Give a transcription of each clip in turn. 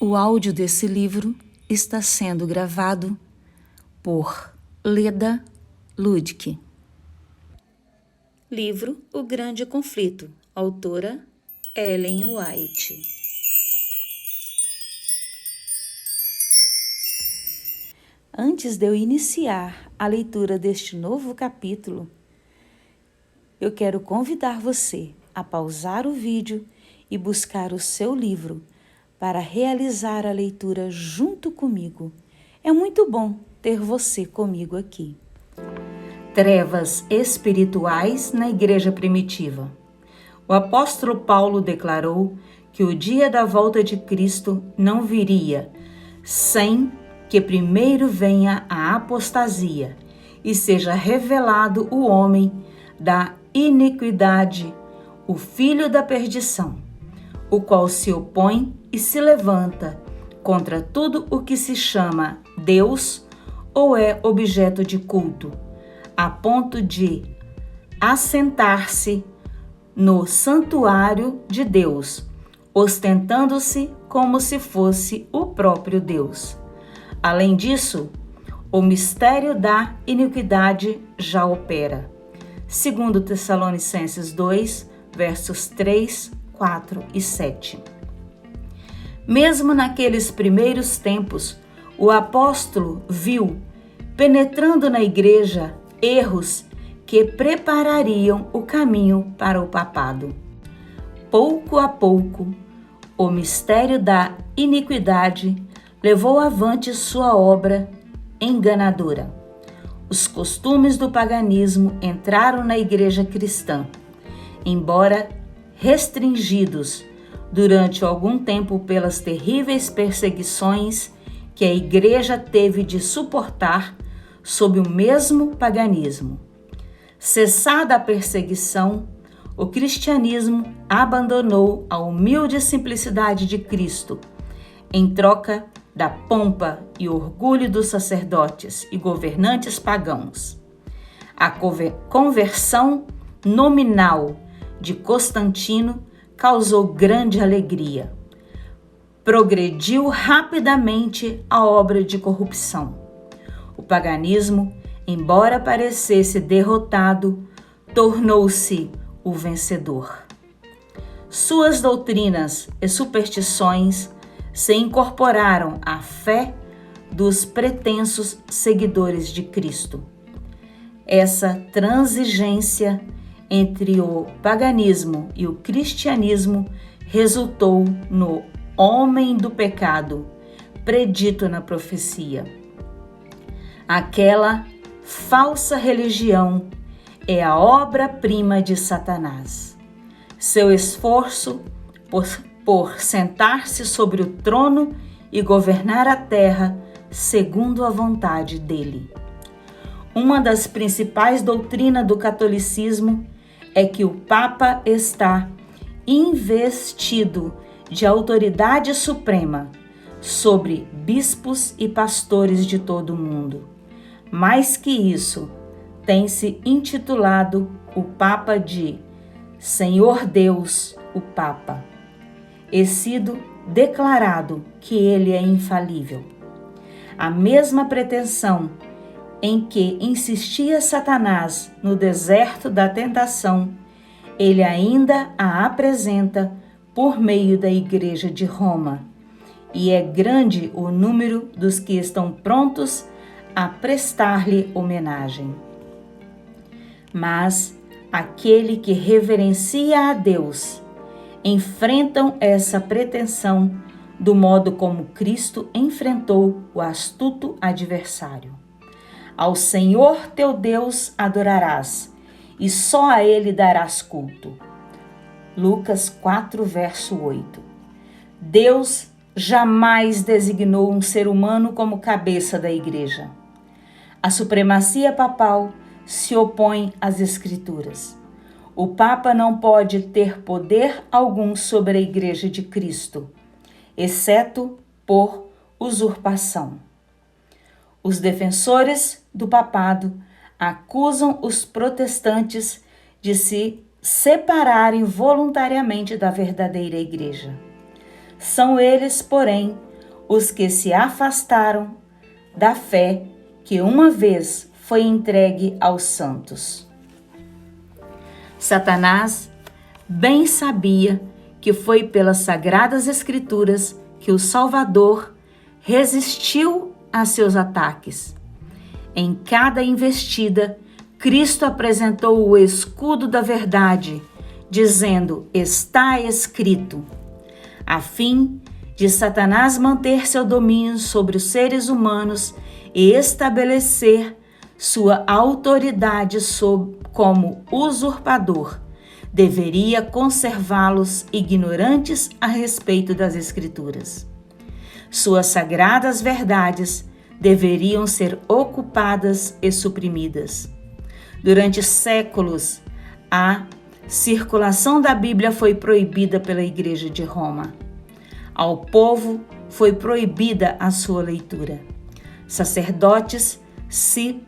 O áudio desse livro está sendo gravado por Leda Ludwig. Livro O Grande Conflito, autora Ellen White. Antes de eu iniciar a leitura deste novo capítulo, eu quero convidar você a pausar o vídeo e buscar o seu livro para realizar a leitura junto comigo. É muito bom ter você comigo aqui. Trevas espirituais na Igreja Primitiva. O apóstolo Paulo declarou que o dia da volta de Cristo não viria sem que primeiro venha a apostasia e seja revelado o homem da iniquidade, o filho da perdição, o qual se opõe e se levanta contra tudo o que se chama Deus ou é objeto de culto, a ponto de assentar-se no santuário de Deus, ostentando-se como se fosse o próprio Deus. Além disso, o mistério da iniquidade já opera. 2 Tessalonicenses 2, versos 3, 4 e 7. Mesmo naqueles primeiros tempos, o apóstolo viu, penetrando na igreja, erros que preparariam o caminho para o papado. Pouco a pouco, o mistério da iniquidade levou avante sua obra enganadora. Os costumes do paganismo entraram na igreja cristã, embora restringidos durante algum tempo pelas terríveis perseguições que a igreja teve de suportar sob o mesmo paganismo. Cessada a perseguição, o cristianismo abandonou a humilde simplicidade de Cristo em troca da pompa e orgulho dos sacerdotes e governantes pagãos. A conversão nominal de Constantino causou grande alegria. Progrediu rapidamente a obra de corrupção. O paganismo, embora parecesse derrotado, tornou-se o vencedor. Suas doutrinas e superstições se incorporaram à fé dos pretensos seguidores de Cristo. Essa transigência entre o paganismo e o cristianismo resultou no homem do pecado, predito na profecia. Aquela falsa religião é a obra-prima de Satanás. Seu esforço por sentar-se sobre o trono e governar a terra segundo a vontade dele. Uma das principais doutrinas do catolicismo é que o Papa está investido de autoridade suprema sobre bispos e pastores de todo o mundo. Mais que isso, tem se intitulado o Papa de Senhor Deus, o Papa, e sido declarado que ele é infalível. A mesma pretensão em que insistia Satanás no deserto da tentação, ele ainda a apresenta por meio da Igreja de Roma, e é grande o número dos que estão prontos a prestar-lhe homenagem. Mas aquele que reverencia a Deus enfrentam essa pretensão do modo como Cristo enfrentou o astuto adversário. Ao Senhor teu Deus adorarás, e só a Ele darás culto. Lucas 4, verso 8. Deus jamais designou um ser humano como cabeça da igreja. A supremacia papal se opõe às Escrituras. O Papa não pode ter poder algum sobre a Igreja de Cristo, exceto por usurpação. Os defensores do papado acusam os protestantes de se separarem voluntariamente da verdadeira igreja. São eles, porém, os que se afastaram da fé que uma vez foi entregue aos santos. Satanás bem sabia que foi pelas Sagradas Escrituras que o Salvador resistiu a seus ataques. Em cada investida, Cristo apresentou o escudo da verdade, dizendo: está escrito, a fim de Satanás manter seu domínio sobre os seres humanos e estabelecer sua autoridade como usurpador. Deveria conservá-los ignorantes a respeito das Escrituras. Suas sagradas verdades deveriam ser ocupadas e suprimidas. Durante séculos, a circulação da Bíblia foi proibida pela Igreja de Roma. Ao povo foi proibida a sua leitura. Sacerdotes e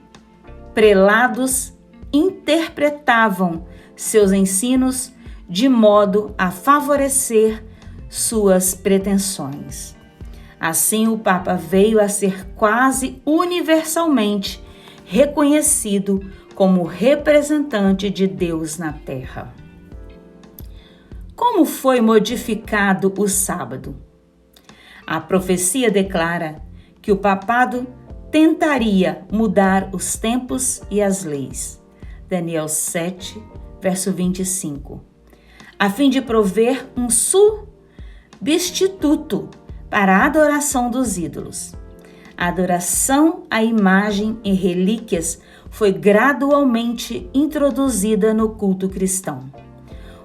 prelados interpretavam seus ensinos de modo a favorecer suas pretensões. Assim, o Papa veio a ser quase universalmente reconhecido como representante de Deus na Terra. Como foi modificado o sábado? A profecia declara que o papado tentaria mudar os tempos e as leis. Daniel 7, verso 25. A fim de prover um substituto para a adoração dos ídolos. A adoração à imagem e relíquias foi gradualmente introduzida no culto cristão.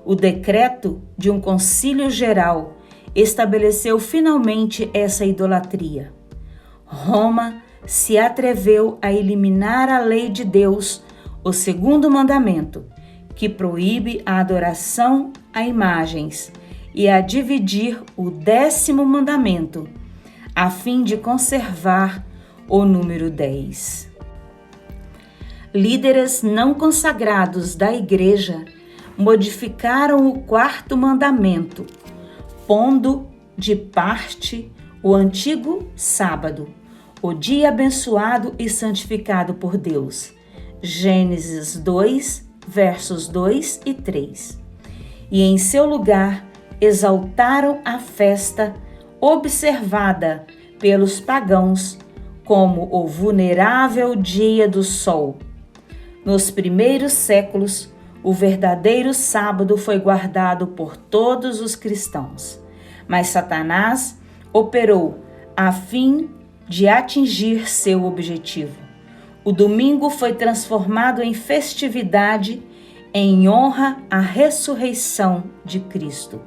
O decreto de um concílio geral estabeleceu finalmente essa idolatria. Roma se atreveu a eliminar a lei de Deus, o segundo mandamento, que proíbe a adoração a imagens, e a dividir o 10º mandamento, a fim de conservar o número 10. Líderes não consagrados da Igreja modificaram o 4º mandamento, pondo de parte o antigo sábado, o dia abençoado e santificado por Deus. Gênesis 2, versos 2 e 3. E em seu lugar exaltaram a festa observada pelos pagãos como o venerável dia do sol. Nos primeiros séculos, o verdadeiro sábado foi guardado por todos os cristãos, mas Satanás operou a fim de atingir seu objetivo. O domingo foi transformado em festividade em honra à ressurreição de Cristo.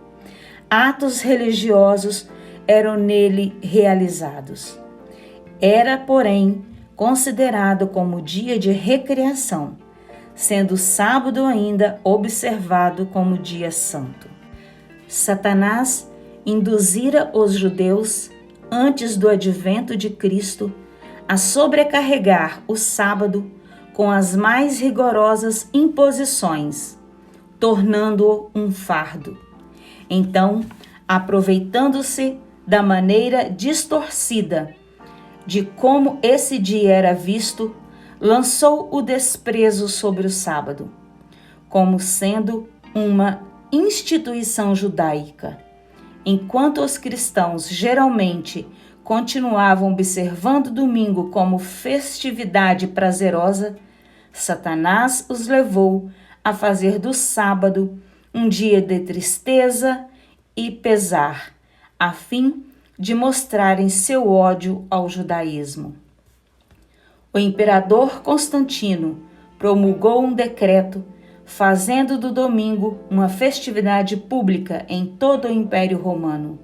Atos religiosos eram nele realizados. Era, porém, considerado como dia de recreação, sendo o sábado ainda observado como dia santo. Satanás induzira os judeus, antes do advento de Cristo, a sobrecarregar o sábado com as mais rigorosas imposições, tornando-o um fardo. Então, aproveitando-se da maneira distorcida de como esse dia era visto, lançou o desprezo sobre o sábado, como sendo uma instituição judaica. Enquanto os cristãos geralmente continuavam observando o domingo como festividade prazerosa, Satanás os levou a fazer do sábado um dia de tristeza e pesar, a fim de mostrarem seu ódio ao judaísmo. O imperador Constantino promulgou um decreto fazendo do domingo uma festividade pública em todo o Império Romano.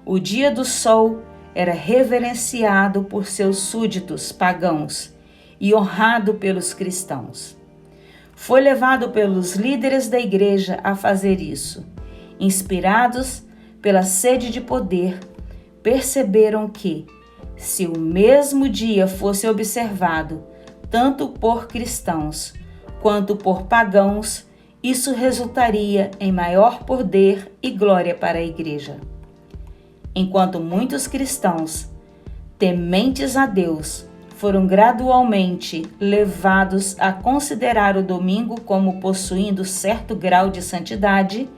O dia do sol era reverenciado por seus súditos pagãos e honrado pelos cristãos. Foi levado pelos líderes da igreja a fazer isso. Inspirados pela sede de poder, perceberam que, se o mesmo dia fosse observado tanto por cristãos quanto por pagãos, isso resultaria em maior poder e glória para a igreja. enquanto muitos cristãos, tementes a Deus, foram gradualmente levados a considerar o domingo como possuindo certo grau de santidade,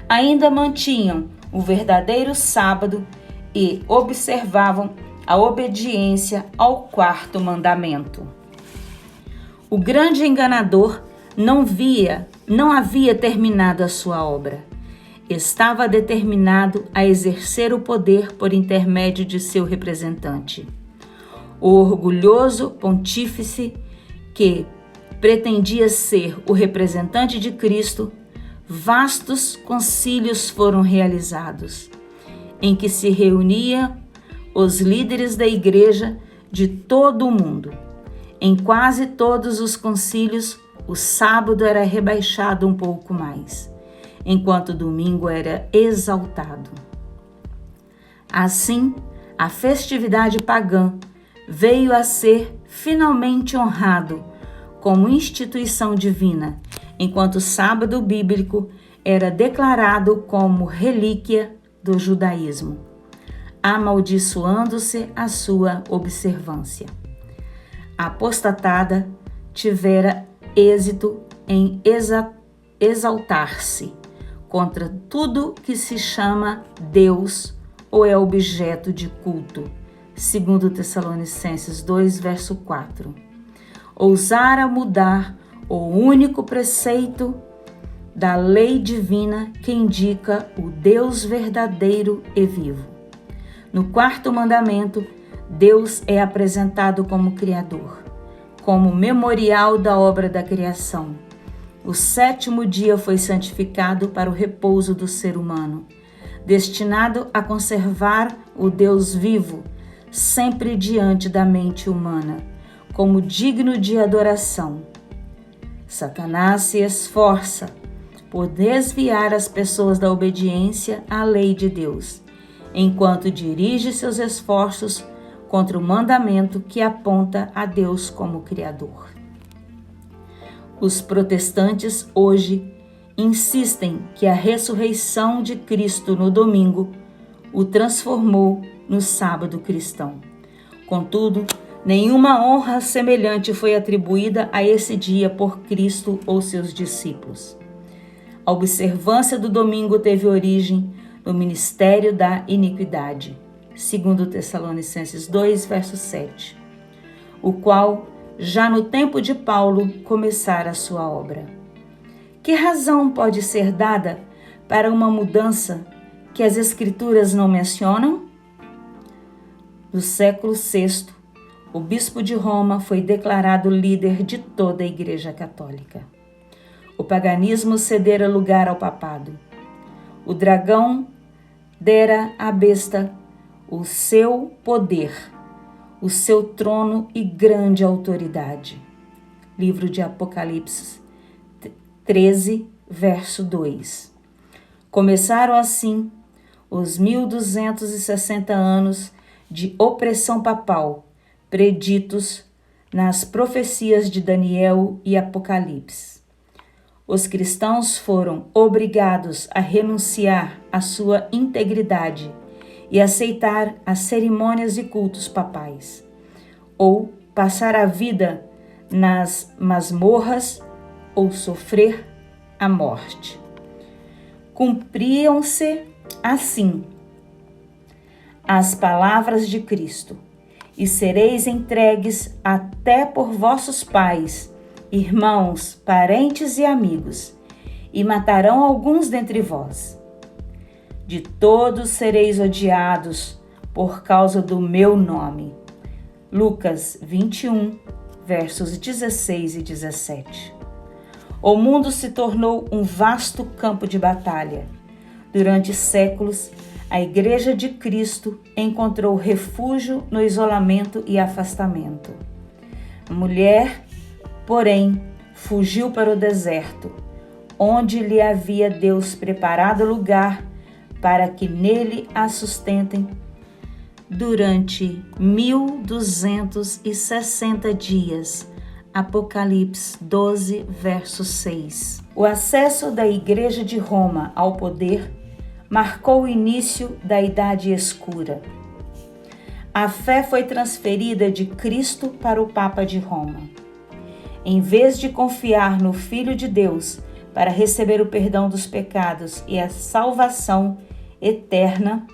ainda mantinham o verdadeiro sábado e observavam a obediência ao quarto mandamento. O grande enganador não havia terminado a sua obra. Estava determinado a exercer o poder por intermédio de seu representante. O orgulhoso pontífice, que pretendia ser o representante de Cristo, vastos concílios foram realizados, em que se reuniam os líderes da igreja de todo o mundo. Em quase todos os concílios, o sábado era rebaixado um pouco mais, enquanto o domingo era exaltado. Assim, a festividade pagã veio a ser finalmente honrado como instituição divina, enquanto o sábado bíblico era declarado como relíquia do judaísmo, amaldiçoando-se a sua observância. A apostatada tivera êxito em exaltar-se contra tudo que se chama Deus ou é objeto de culto, segundo Tessalonicenses 2, verso 4. Ousara mudar o único preceito da lei divina que indica o Deus verdadeiro e vivo. No quarto mandamento, Deus é apresentado como Criador, como memorial da obra da criação. O sétimo dia foi santificado para o repouso do ser humano, destinado a conservar o Deus vivo, sempre diante da mente humana, como digno de adoração. Satanás se esforça por desviar as pessoas da obediência à lei de Deus, enquanto dirige seus esforços contra o mandamento que aponta a Deus como Criador. Os protestantes hoje insistem que a ressurreição de Cristo no domingo o transformou no sábado cristão. Contudo, nenhuma honra semelhante foi atribuída a esse dia por Cristo ou seus discípulos. A observância do domingo teve origem no ministério da iniquidade, segundo Tessalonicenses 2, verso 7, o qual, já no tempo de Paulo, começara a sua obra. Que razão pode ser dada para uma mudança que as Escrituras não mencionam? No século VI, o bispo de Roma foi declarado líder de toda a Igreja Católica. O paganismo cedera lugar ao papado. O dragão dera à besta o seu poder, o seu trono e grande autoridade. Livro de Apocalipse 13, verso 2. Começaram assim os 1260 anos de opressão papal, preditos nas profecias de Daniel e Apocalipse. Os cristãos foram obrigados a renunciar à sua integridade e aceitar as cerimônias e cultos papais, ou passar a vida nas masmorras ou sofrer a morte. Cumpriam-se assim as palavras de Cristo: e sereis entregues até por vossos pais, irmãos, parentes e amigos, e matarão alguns dentre vós. De todos sereis odiados por causa do meu nome. Lucas 21, versos 16 e 17. O mundo se tornou um vasto campo de batalha. Durante séculos, a Igreja de Cristo encontrou refúgio no isolamento e afastamento. A mulher, porém, fugiu para o deserto, onde lhe havia Deus preparado lugar para que nele a sustentem durante 1260 dias. Apocalipse 12, verso 6. O acesso da Igreja de Roma ao poder marcou o início da Idade Escura. A fé foi transferida de Cristo para o Papa de Roma. Em vez de confiar no Filho de Deus para receber o perdão dos pecados e a salvação eterna,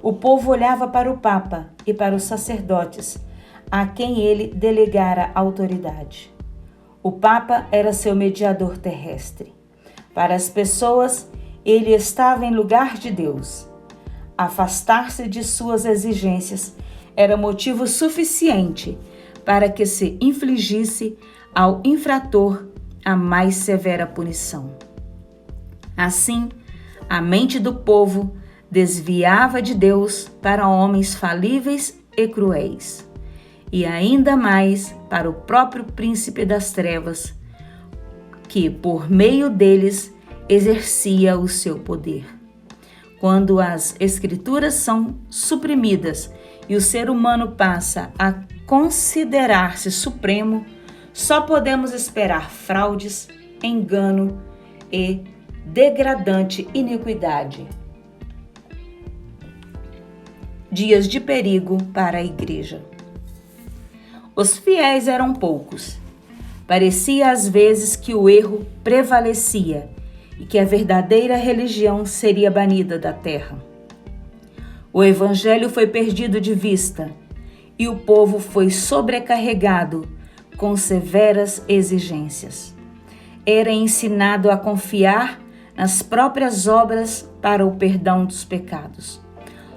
o povo olhava para o Papa e para os sacerdotes, a quem ele delegara autoridade. O Papa era seu mediador terrestre. Para as pessoas, ele estava em lugar de Deus. Afastar-se de suas exigências era motivo suficiente para que se infligisse ao infrator a mais severa punição. Assim, a mente do povo desviava de Deus para homens falíveis e cruéis, e ainda mais para o próprio príncipe das trevas, que, por meio deles, exercia o seu poder. Quando as escrituras são suprimidas e o ser humano passa a considerar-se supremo, só podemos esperar fraudes, engano e degradante iniquidade. Dias de perigo para a igreja. Os fiéis eram poucos. Parecia às vezes que o erro prevalecia e que a verdadeira religião seria banida da terra. O evangelho foi perdido de vista e o povo foi sobrecarregado com severas exigências. Era ensinado a confiar nas próprias obras para o perdão dos pecados.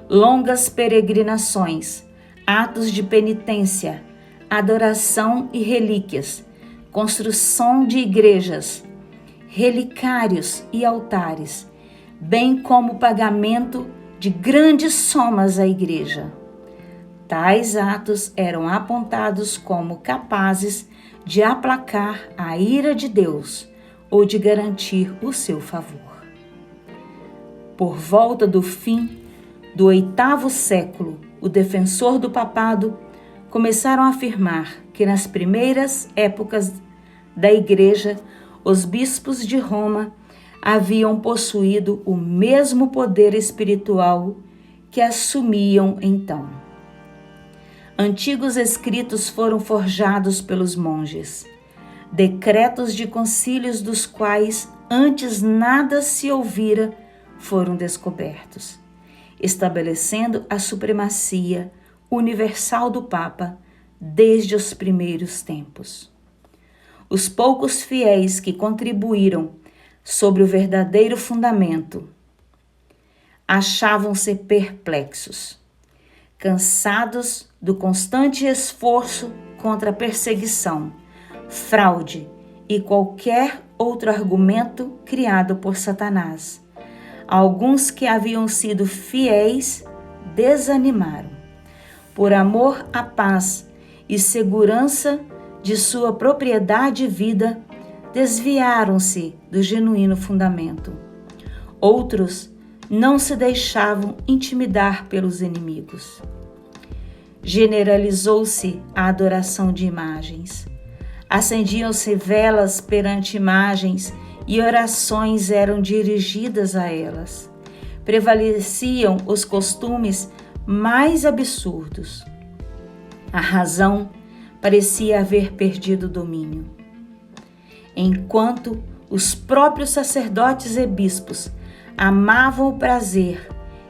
Longas peregrinações, atos de penitência, adoração e relíquias, construção de igrejas, relicários e altares, bem como pagamento de grandes somas à igreja. Tais atos eram apontados como capazes de aplacar a ira de Deus ou de garantir o seu favor. Por volta do fim do 8º século, o defensor do papado começaram a afirmar que nas primeiras épocas da igreja, os bispos de Roma haviam possuído o mesmo poder espiritual que assumiam então. Antigos escritos foram forjados pelos monges, decretos de concílios dos quais antes nada se ouvira foram descobertos, estabelecendo a supremacia universal do Papa desde os primeiros tempos. Os poucos fiéis que contribuíram sobre o verdadeiro fundamento achavam-se perplexos, cansados do constante esforço contra a perseguição, fraude e qualquer outro argumento criado por Satanás. Alguns que haviam sido fiéis desanimaram. Por amor à paz e segurança de sua propriedade e vida, desviaram-se do genuíno fundamento. Outros não se deixavam intimidar pelos inimigos. Generalizou-se a adoração de imagens. Acendiam-se velas perante imagens e orações eram dirigidas a elas. Prevaleciam os costumes mais absurdos. A razão parecia haver perdido o domínio. Enquanto os próprios sacerdotes e bispos amavam o prazer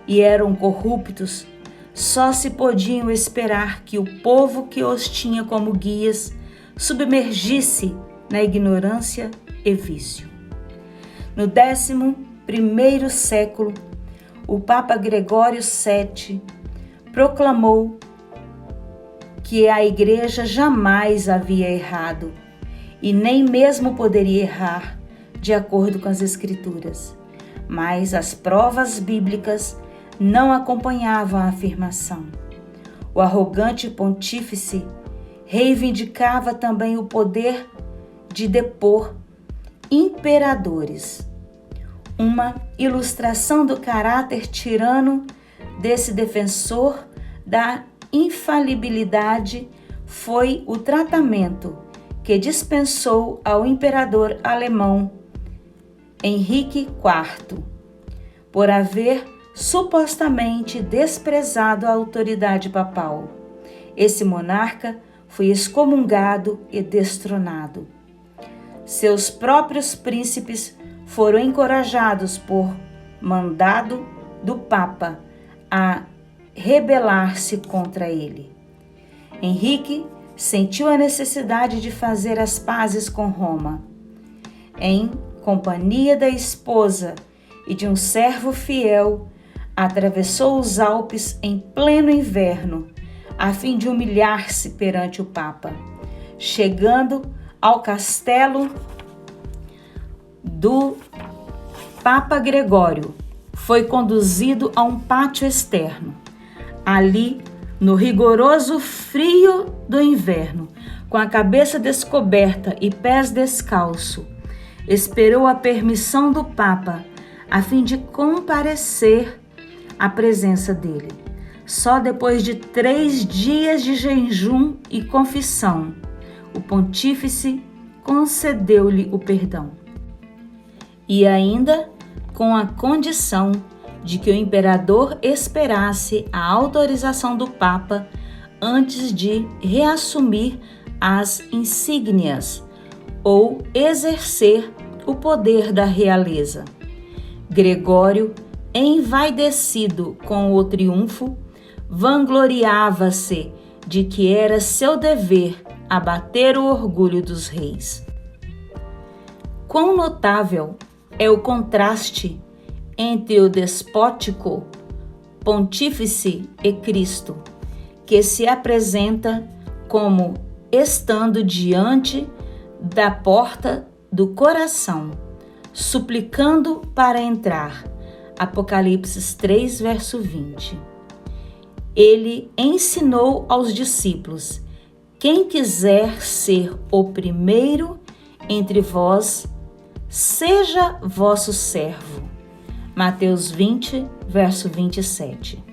e eram corruptos, só se podiam esperar que o povo que os tinha como guias submergisse na ignorância e vício. No 11º século, o Papa Gregório VII proclamou que a Igreja jamais havia errado e nem mesmo poderia errar de acordo com as Escrituras, mas as provas bíblicas não acompanhavam a afirmação. O arrogante pontífice reivindicava também o poder de depor imperadores. Uma ilustração do caráter tirano desse defensor da infalibilidade foi o tratamento que dispensou ao imperador alemão Henrique IV, por haver supostamente desprezado a autoridade papal. Esse monarca foi excomungado e destronado. Seus próprios príncipes foram encorajados por mandado do Papa a rebelar-se contra ele. Henrique sentiu a necessidade de fazer as pazes com Roma. Em companhia da esposa e de um servo fiel, atravessou os Alpes em pleno inverno, a fim de humilhar-se perante o Papa. Chegando ao castelo do Papa Gregório, foi conduzido a um pátio externo. Ali, no rigoroso frio do inverno, com a cabeça descoberta e pés descalços, esperou a permissão do Papa, a fim de comparecer à presença dele. Só depois de 3 dias de jejum e confissão, o pontífice concedeu-lhe o perdão. E ainda com a condição de que o imperador esperasse a autorização do Papa antes de reassumir as insígnias ou exercer o poder da realeza. Gregório, envaidecido com o triunfo, vangloriava-se de que era seu dever abater o orgulho dos reis. Quão notável é o contraste entre o despótico pontífice e Cristo, que se apresenta como estando diante da porta do coração, suplicando para entrar. Apocalipse 3, verso 20. Ele ensinou aos discípulos: quem quiser ser o primeiro entre vós, seja vosso servo. Mateus 20, verso 27.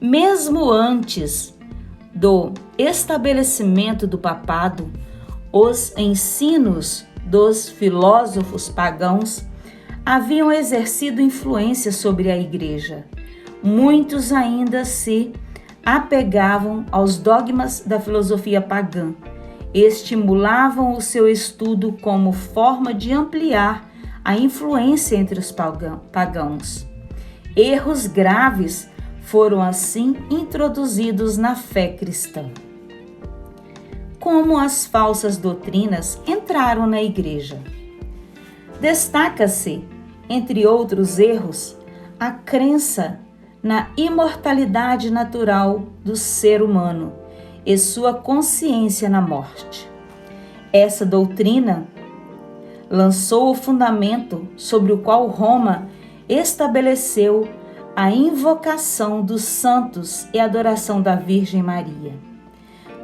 Mesmo antes do estabelecimento do papado, os ensinos dos filósofos pagãos haviam exercido influência sobre a Igreja. Muitos ainda se apegavam aos dogmas da filosofia pagã, estimulavam o seu estudo como forma de ampliar a influência entre os pagãos. Erros graves foram assim introduzidos na fé cristã. Como as falsas doutrinas entraram na Igreja? Destaca-se, entre outros erros, a crença na imortalidade natural do ser humano e sua consciência na morte. Essa doutrina lançou o fundamento sobre o qual Roma estabeleceu a invocação dos santos e a adoração da Virgem Maria.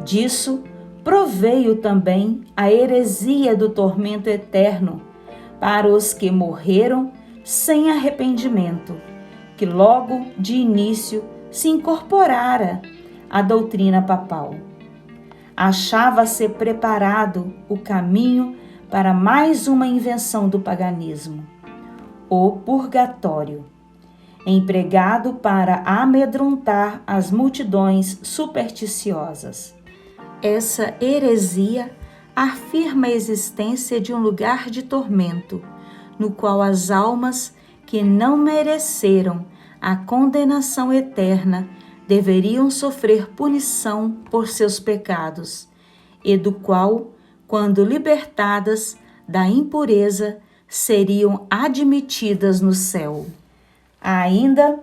Disso proveio também a heresia do tormento eterno para os que morreram sem arrependimento, que logo de início se incorporara à doutrina papal. Achava-se preparado o caminho para mais uma invenção do paganismo, o purgatório, empregado para amedrontar as multidões supersticiosas. Essa heresia afirma a existência de um lugar de tormento, no qual as almas que não mereceram a condenação eterna deveriam sofrer punição por seus pecados, e do qual, quando libertadas da impureza, seriam admitidas no céu. Ainda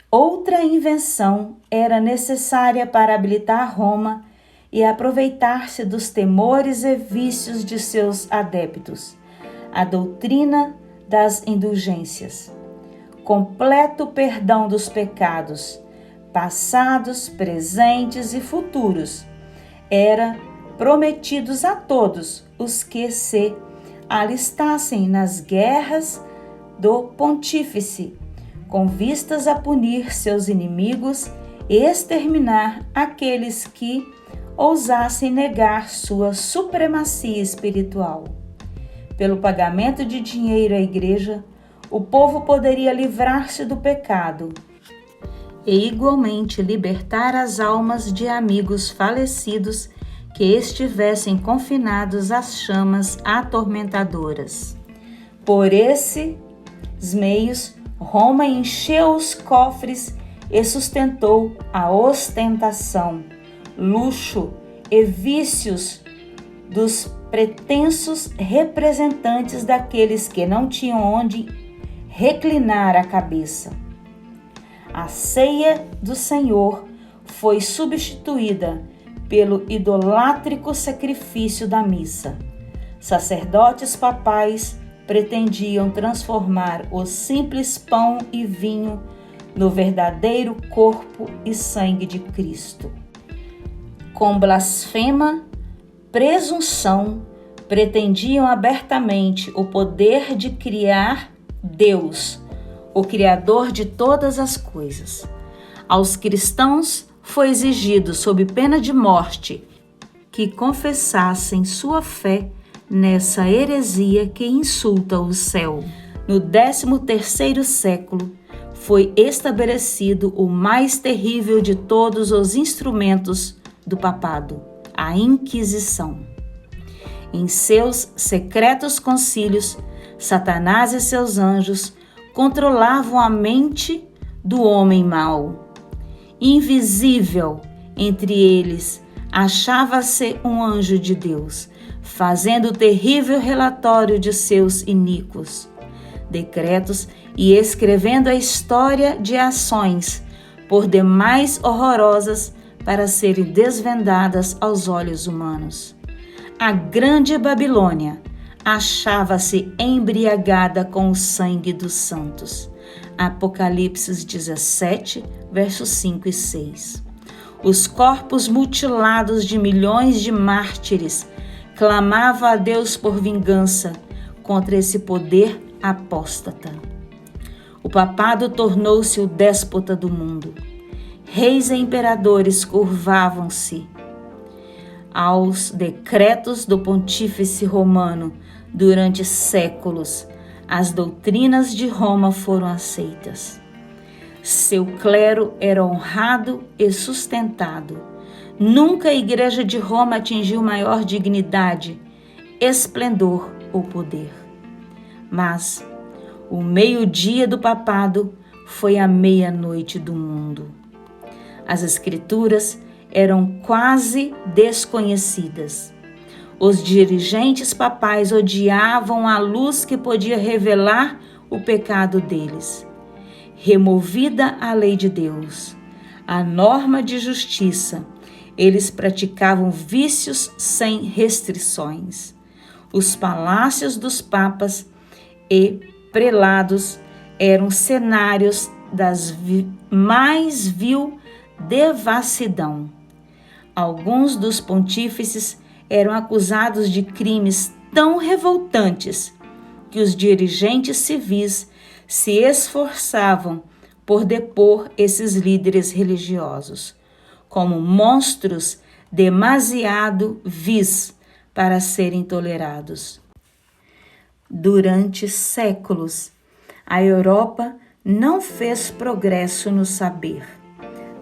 outra invenção era necessária para habilitar Roma e aproveitar-se dos temores e vícios de seus adeptos: a doutrina das indulgências. Completo perdão dos pecados, passados, presentes e futuros, era prometidos a todos os que se alistassem nas guerras do pontífice, com vistas a punir seus inimigos e exterminar aqueles que ousassem negar sua supremacia espiritual. Pelo pagamento de dinheiro à Igreja, o povo poderia livrar-se do pecado e igualmente libertar as almas de amigos falecidos que estivessem confinados às chamas atormentadoras. Por esses meios, Roma encheu os cofres e sustentou a ostentação, luxo e vícios dos pretensos representantes daqueles que não tinham onde reclinar a cabeça. A ceia do Senhor foi substituída pelo idolátrico sacrifício da missa. Sacerdotes papais pretendiam transformar o simples pão e vinho no verdadeiro corpo e sangue de Cristo. Com blasfema presunção, pretendiam abertamente o poder de criar Deus, o Criador de todas as coisas. Aos cristãos foi exigido, sob pena de morte, que confessassem sua fé nessa heresia que insulta o céu. No 13º século, foi estabelecido o mais terrível de todos os instrumentos do papado, a Inquisição. Em seus secretos concílios, Satanás e seus anjos controlavam a mente do homem mau. Invisível entre eles, achava-se um anjo de Deus, fazendo o terrível relatório de seus iníquos decretos e escrevendo a história de ações por demais horrorosas para serem desvendadas aos olhos humanos. A grande Babilônia achava-se embriagada com o sangue dos santos. Apocalipse 17, versos 5 e 6. Os corpos mutilados de milhões de mártires clamavam a Deus por vingança contra esse poder apóstata. O papado tornou-se o déspota do mundo. Reis e imperadores curvavam-se aos decretos do pontífice romano. Durante séculos, as doutrinas de Roma foram aceitas. Seu clero era honrado e sustentado. Nunca a Igreja de Roma atingiu maior dignidade, esplendor ou poder. Mas o meio-dia do papado foi a meia-noite do mundo. As Escrituras eram quase desconhecidas. Os dirigentes papais odiavam a luz que podia revelar o pecado deles. Removida a lei de Deus, a norma de justiça, eles praticavam vícios sem restrições. Os palácios dos papas e prelados eram cenários das mais vil devassidão. Alguns dos pontífices eram acusados de crimes tão revoltantes que os dirigentes civis se esforçavam por depor esses líderes religiosos, como monstros demasiado vis para serem tolerados. Durante séculos, a Europa não fez progresso no saber,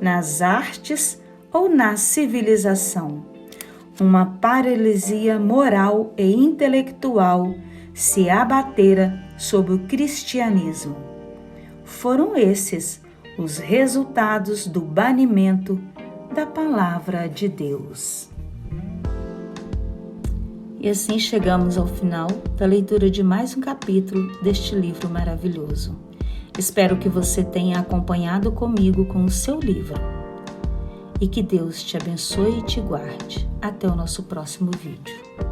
nas artes ou na civilização. Uma paralisia moral e intelectual se abatera sobre o cristianismo. Foram esses os resultados do banimento da palavra de Deus. E assim chegamos ao final da leitura de mais um capítulo deste livro maravilhoso. Espero que você tenha acompanhado comigo com o seu livro. E que Deus te abençoe e te guarde. Até o nosso próximo vídeo.